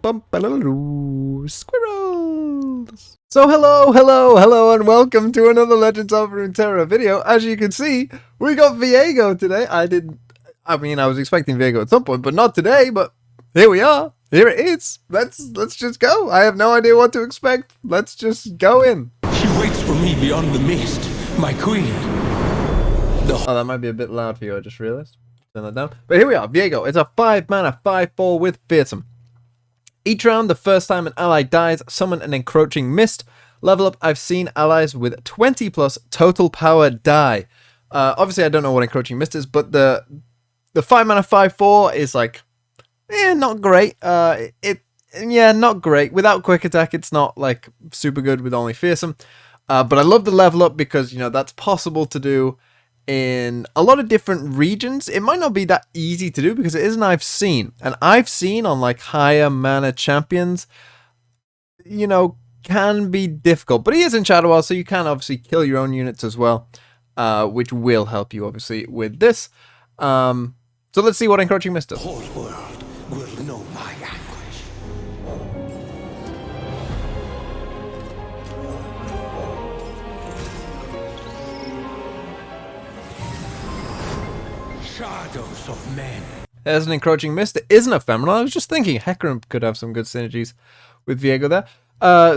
Squirrels! So hello, and welcome to another Legends of Runeterra video. As you can see, we got Viego today. I was expecting Viego at some point, but not today, but here we are. Here it is. Let's just go. I have no idea what to expect. Let's just go in. She waits for me beyond the mist, my queen. Oh, that might be a bit loud for you, I just realized. Turn that down. But here we are, Viego. It's a 5-mana, 5/4 with Fearsome. Each round, the first time an ally dies, summon an encroaching mist. Level up, I've seen allies with 20 plus total power die. Obviously, I don't know what encroaching mist is, but the 5-mana 5/4 is like, not great. Not great. Without quick attack, it's not like super good with only Fearsome. But I love the level up because, that's possible to do in a lot of different regions. It might not be that easy to do because it is an I've seen. And I've seen on like higher mana champions, can be difficult. But he is in Shadow Isle, so you can obviously kill your own units as well, which will help you obviously with this. So let's see what Encroaching Mist does. The whole world will know my anguish. Shadows of men. There's an Encroaching Mist. It isn't ephemeral. I was just thinking Hecarim could have some good synergies with Viego there.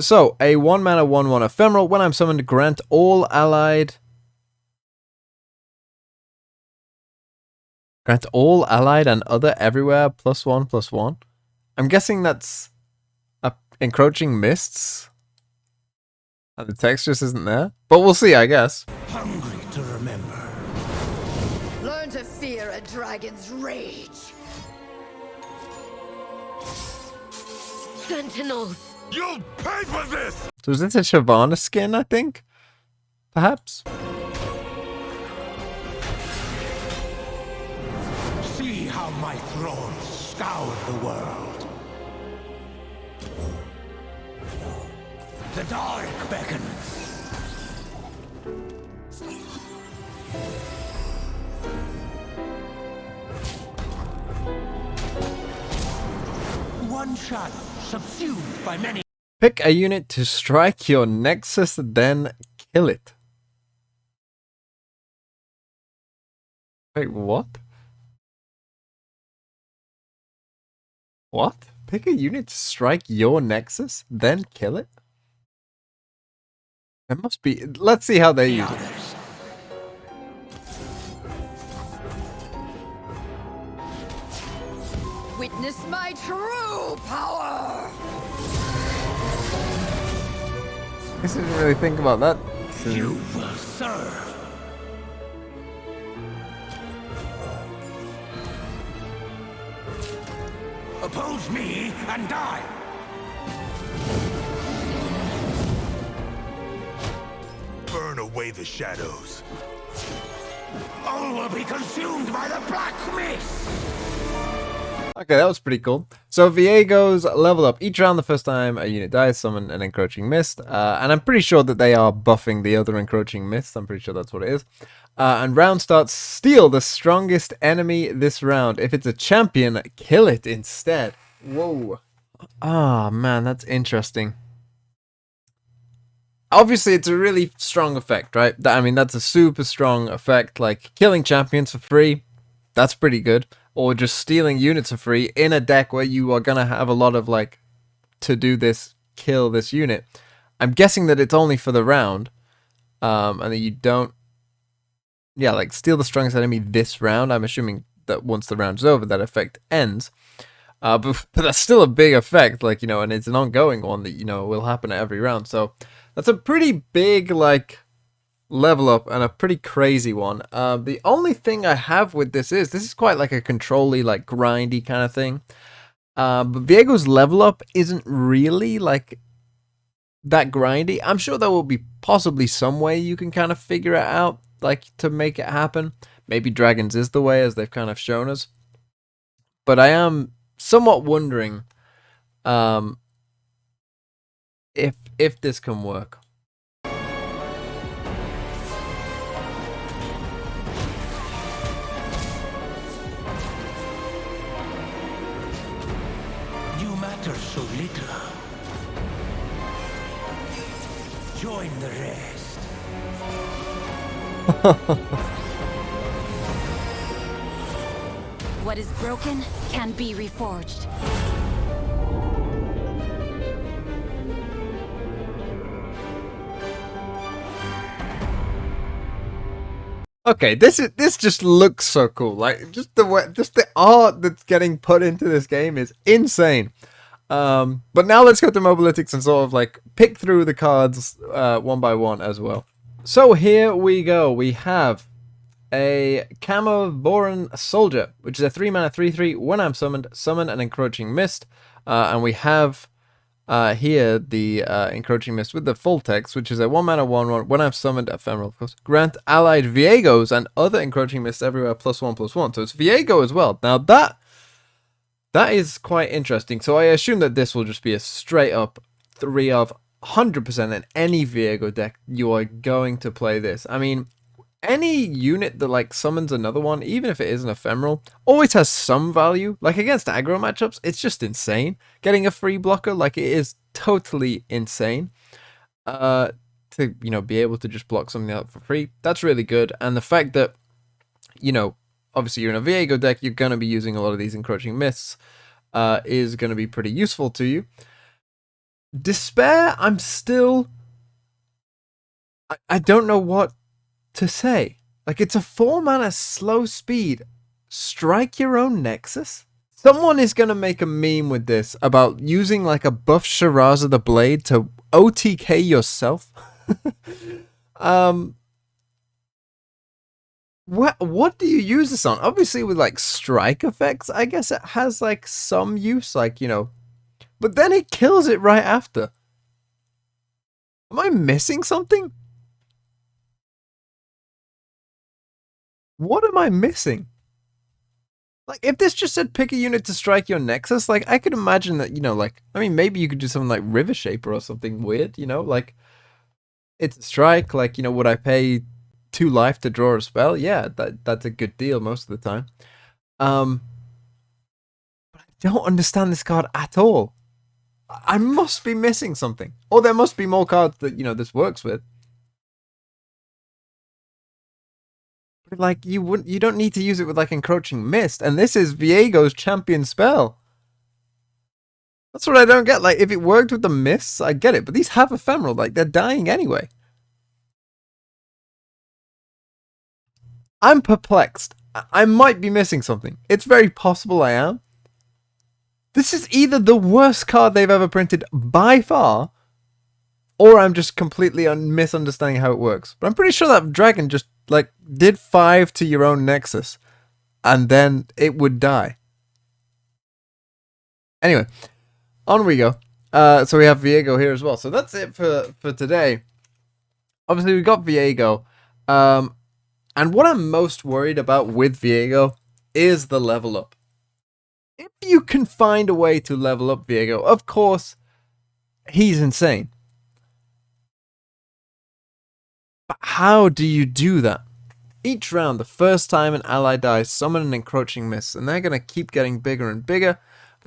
So, a 1-mana 1/1 ephemeral. When I'm summoned, grant all allied and other everywhere +1/+1. I'm guessing that's Encroaching Mists. And the text just isn't there. But we'll see, I guess. Hungry to remember. Learn to fear a dragon's rage. Sentinels! You'll pay for this! So is this a Shyvana skin, I think? Perhaps? See how my thralls scour the world. The dark beckons. One shadow subsumed by many. Pick a unit to strike your nexus, then kill it. Wait, what? What? Pick a unit to strike your nexus, then kill it? It must be. Let's see how they use it. Witness my true power! I didn't really think about that. You will serve. Oppose me and die. Burn away the shadows. All will be consumed by the black mist. Okay, that was pretty cool. So Viego's level up. Each round, the first time a unit dies, summon an Encroaching Mist. And I'm pretty sure that they are buffing the other Encroaching Mists. I'm pretty sure that's what it is. And round starts, steal the strongest enemy this round. If it's a champion, kill it instead. Whoa. Ah, man, that's interesting. Obviously, it's a really strong effect, right? I mean, that's a super strong effect. Like, killing champions for free, that's pretty good. Or just stealing units for free in a deck where you are going to have a lot of, like, to do this, kill this unit. I'm guessing that it's only for the round. And that you don't... Yeah, like, steal the strongest enemy this round. I'm assuming that once the round is over, that effect ends. But that's still a big effect, like, and it's an ongoing one that, will happen at every round. So that's a pretty big, like... level up and a pretty crazy one. The only thing I have with this is quite like a control-y, like grindy kind of thing. But Viego's level up isn't really like that grindy. I'm sure there will be possibly some way you can kind of figure it out, like to make it happen. Maybe dragons is the way, as they've kind of shown us. But I am somewhat wondering if this can work. matters so little. Join the rest. What is broken can be reforged. Okay, this just looks so cool. Like just the art that's getting put into this game is insane. But now let's go to Mobalytics and sort of like pick through the cards one by one as well. So here we go. We have a Camovoran Soldier, which is a 3-mana 3/3. When I'm summoned, summon an Encroaching Mist. And we have here the Encroaching Mist with the full text, which is a 1-mana 1/1. When I'm summoned, ephemeral, of course. Grant allied Viegos and other Encroaching Mists everywhere +1/+1. So it's Viego as well. Now that is quite interesting. So I assume that this will just be a straight up 3 of 100% in any Viego deck. You are going to play this. I mean, any unit that like summons another one, even if it is an ephemeral, always has some value. Like against aggro matchups, it's just insane. Getting a free blocker, like it is totally insane. To be able to just block something out for free, that's really good. And the fact that, obviously you're in a Viego deck, you're gonna be using a lot of these Encroaching Mists, is gonna be pretty useful to you. Despair, I don't know what to say. Like, it's a 4-mana slow speed. Strike your own Nexus? Someone is going to make a meme with this about using like a buff Shiraza the Blade to OTK yourself. What do you use this on? Obviously with like strike effects, I guess it has like some use, like, but then it kills it right after. Am I missing something? What am I missing? Like, if this just said pick a unit to strike your Nexus, like, I could imagine that, maybe you could do something like River Shaper or something weird, like, it's a strike, like, would I pay 2 life to draw a spell? Yeah, that's a good deal most of the time. But I don't understand this card at all. I must be missing something. Or there must be more cards that, this works with. Like, you don't need to use it with like Encroaching Mist, and this is Viego's champion spell. That's what I don't get. Like, if it worked with the mists, I get it, but these have ephemeral, like they're dying anyway. I'm perplexed. I might be missing something. It's very possible I am. This is either the worst card they've ever printed by far, or I'm just completely misunderstanding how it works. But I'm pretty sure that dragon just like did 5 to your own Nexus, and then it would die. Anyway, on we go. So we have Viego here as well. So that's it for today. Obviously, we got Viego. And what I'm most worried about with Viego is the level up. If you can find a way to level up Viego, of course, he's insane. But how do you do that? Each round, the first time an ally dies, summon an Encroaching Mist, and they're going to keep getting bigger and bigger.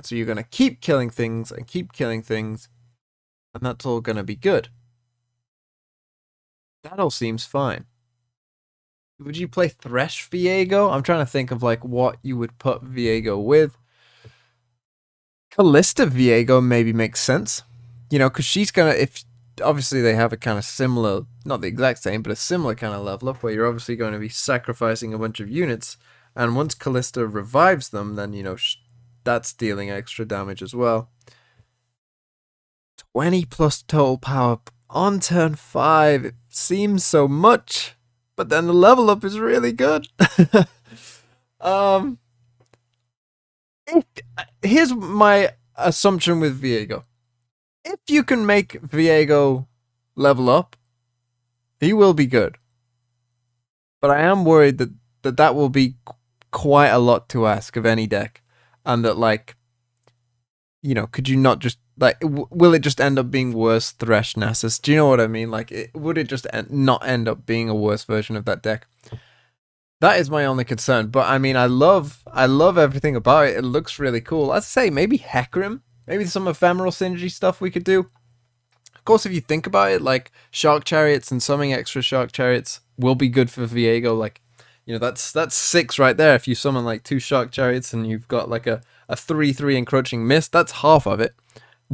So you're going to keep killing things and keep killing things, and that's all going to be good. That all seems fine. Would you play Thresh Viego? I'm trying to think of like what you would put Viego with. Callista Viego maybe makes sense. Because she's going to, if obviously they have a kind of similar, not the exact same, but a similar kind of level up where you're obviously going to be sacrificing a bunch of units. And once Callista revives them, then, that's dealing extra damage as well. 20 plus total power on turn 5. It seems so much, but then the level up is really good. Here's my assumption with Viego. If you can make Viego level up, he will be good. But I am worried that will be quite a lot to ask of any deck. And that, like, could you not just, like, will it just end up being worse Thresh Nasus? Do you know what I mean? Like, would it just not end up being a worse version of that deck? That is my only concern. But, I mean, I love everything about it. It looks really cool. I'd say maybe Hecarim Maybe some ephemeral synergy stuff we could do. Of course, if you think about it, like Shark Chariots and summoning extra Shark Chariots will be good for Viego. Like, that's 6 right there. If you summon like 2 Shark Chariots and you've got like a 3/3 encroaching mist, that's half of it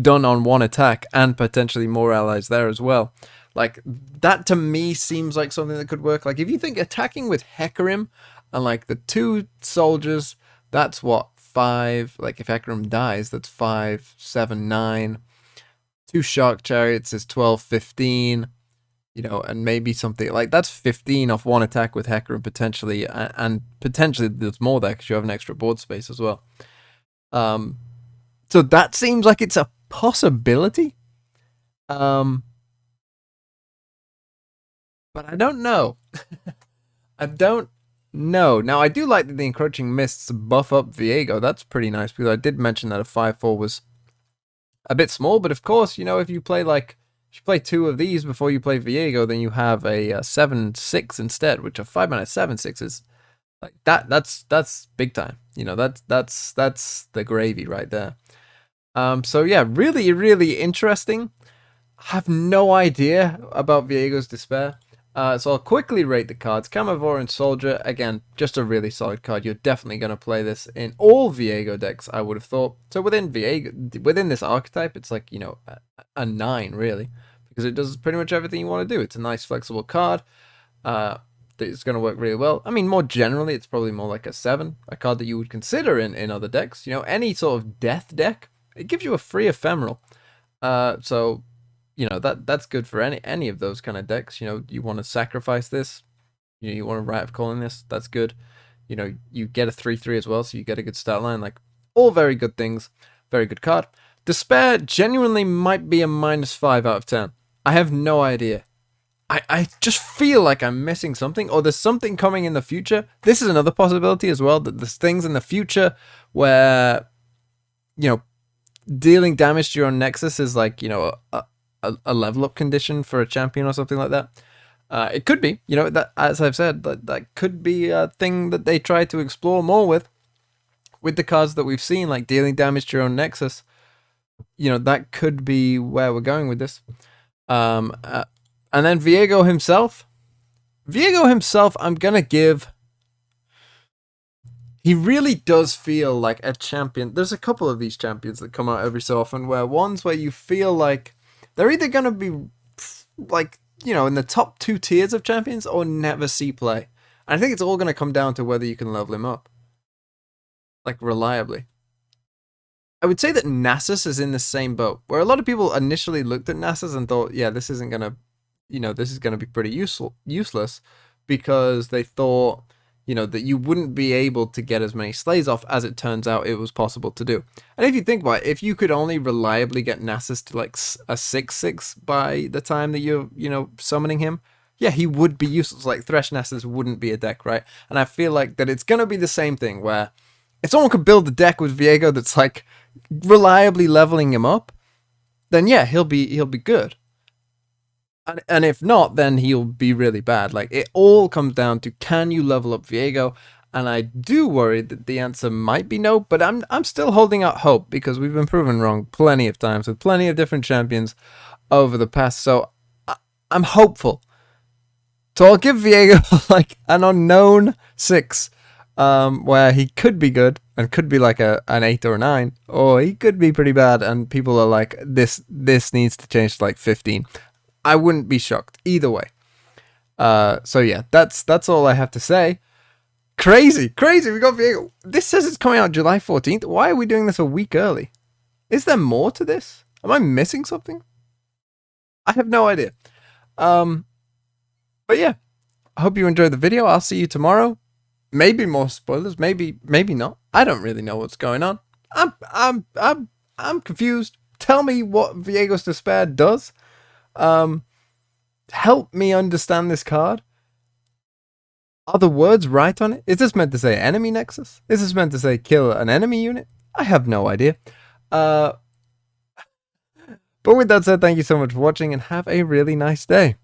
done on 1 attack, and potentially more allies there as well. Like, that to me seems like something that could work. Like, if you think attacking with Hecarim and like the 2 soldiers, that's what, 5, like if Hecarim dies, that's 5, 7, 9. 2 Shark Chariots is 12, 15, and maybe something like that's 15 off 1 attack with Hecarim potentially, and potentially there's more there because you have an extra board space as well. So that seems like it's a possibility. But I don't know. I don't know. Now, I do like that the encroaching mists buff up Viego. That's pretty nice, because I did mention that a 5/4 was a bit small, but of course, if you play 2 of these before you play Viego, then you have a 7/6 instead, which a 5-mana 7/6 like that's big time. That's the gravy right there. So yeah, really, really interesting. I have no idea about Viego's Despair. So I'll quickly rate the cards. Carnivore and Soldier, again, just a really solid card. You're definitely going to play this in all Viego decks, I would have thought. So within this archetype, it's like, a 9, really. Because it does pretty much everything you want to do. It's a nice, flexible card. It's going to work really well. I mean, more generally, it's probably more like a 7. A card that you would consider in other decks. Any sort of death deck, it gives you a free ephemeral. So... that's good for any of those kind of decks. You want to sacrifice this, you want to Rite of Calling this, that's good. You get a 3/3 as well, so you get a good start line. Like, all very good things. Very good card. Despair genuinely might be a -5 out of 10. I have no idea. I just feel like I'm missing something, or there's something coming in the future. This is another possibility as well, that there's things in the future where, dealing damage to your own Nexus is like, a level up condition for a champion or something like that. It could be, that, as I've said, that could be a thing that they try to explore more with the cards that we've seen, like dealing damage to your own Nexus. That could be where we're going with this. And then Viego himself, I'm gonna give. He really does feel like a champion. There's a couple of these champions that come out every so often, where you feel like they're either going to be, like, in the top 2 tiers of champions or never see play. And I think it's all going to come down to whether you can level him up. Like, reliably. I would say that Nasus is in the same boat, where a lot of people initially looked at Nasus and thought, yeah, this isn't going to, this is going to be pretty useless, because they thought, that you wouldn't be able to get as many slays off as it turns out it was possible to do. And if you think about it, if you could only reliably get Nasus to like a 6/6 by the time that you're, summoning him, yeah, he would be useless. Like, Thresh Nasus wouldn't be a deck, right? And I feel like that it's going to be the same thing, where if someone could build a deck with Viego that's like reliably leveling him up, then yeah, he'll be good. And if not, then he'll be really bad. Like, it all comes down to, can you level up Viego? And I do worry that the answer might be no, but I'm still holding out hope, because we've been proven wrong plenty of times with plenty of different champions over the past. So I'm hopeful. So I'll give Viego like an unknown 6, where he could be good and could be like an 8 or a 9, or he could be pretty bad and people are like, this needs to change to like 15. I wouldn't be shocked either way. So yeah, that's all I have to say. Crazy. We got Viego. This says it's coming out July 14th. Why are we doing this a week early? Is there more to this? Am I missing something? I have no idea. But yeah, I hope you enjoyed the video. I'll see you tomorrow. Maybe more spoilers. Maybe not. I don't really know what's going on. I'm confused. Tell me what Viego's Despair does. Help me understand this card. Are the words right on it? Is this meant to say enemy nexus? Is this meant to say kill an enemy unit? I have no idea. But with that said, thank you so much for watching and have a really nice day.